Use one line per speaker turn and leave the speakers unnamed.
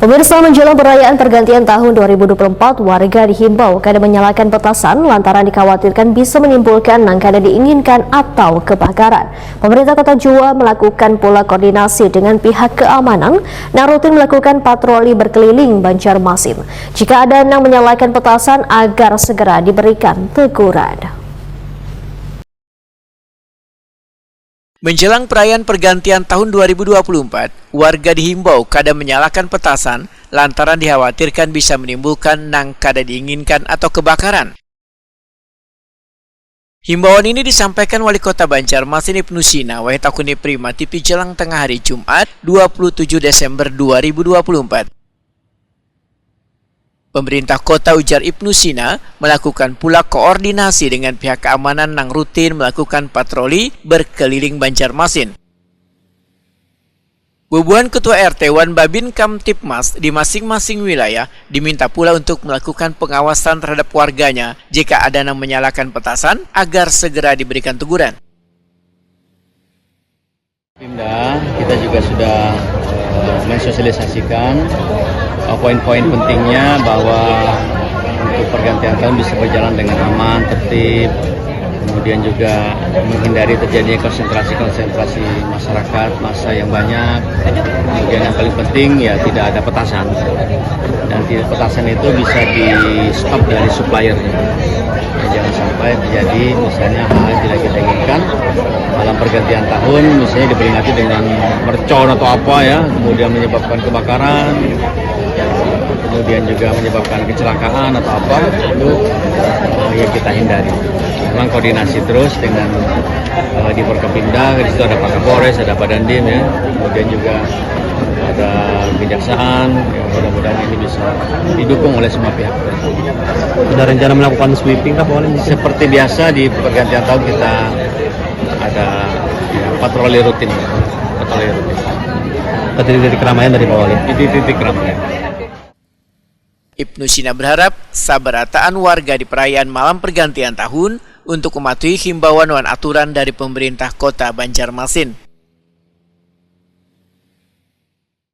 Pemirsa, menjelang perayaan pergantian tahun 2024, warga dihimbau kada menyalakan petasan lantaran dikhawatirkan bisa menimbulkan yang kada diinginkan atau kebakaran. Pemerintah Kota Jua melakukan pula koordinasi dengan pihak keamanan yang rutin melakukan patroli berkeliling Banjarmasin. Jika ada yang menyalakan petasan agar segera diberikan teguran.
Menjelang perayaan pergantian tahun 2024, warga dihimbau kada menyalakan petasan lantaran dikhawatirkan bisa menimbulkan yang kada diinginkan atau kebakaran. Himbauan ini disampaikan Wali Kota Banjarmasin Ibnu Sina Wahitakuni Prima TV jelang tengah hari Jumat 27 Desember 2024. Pemerintah kota, ujar Ibnu Sina, melakukan pula koordinasi dengan pihak keamanan yang rutin melakukan patroli berkeliling Banjarmasin. Bubuhan Ketua RT Wan Babin Kamtipmas di masing-masing wilayah diminta pula untuk melakukan pengawasan terhadap warganya jika ada yang menyalakan petasan agar segera diberikan teguran.
Pemda kita juga sudah mensosialisasikan poin-poin pentingnya bahwa untuk pergantian tahun bisa berjalan dengan aman, tertib, kemudian juga menghindari terjadinya konsentrasi masyarakat, massa yang banyak, kemudian yang paling penting ya tidak ada petasan, dan petasan itu bisa di stop dari supplier. Ya, jangan sampai terjadi misalnya hal yang tidak kita inginkan malam pergantian tahun, misalnya diperingati dengan mercon atau apa ya, kemudian menyebabkan kebakaran, kemudian juga menyebabkan kecelakaan atau apa, itu yang kita hindari. Memang koordinasi terus dengan di Forkopimda, di situ ada Pak Kapolres, ada Pak Dandim ya, kemudian juga ada kejaksaan, ya, mudah-mudahan ini bisa didukung oleh semua pihak.
Ada rencana melakukan sweeping kah boleh?
Seperti biasa di pergantian tahun kita ada ya, patroli rutin.
Ke titik-titik keramaian dari Pak Wali?
Di titik keramaian.
Ibnu Sina berharap sabarataan warga di perayaan malam pergantian tahun untuk mematuhi himbauan dan aturan dari pemerintah Kota Banjarmasin.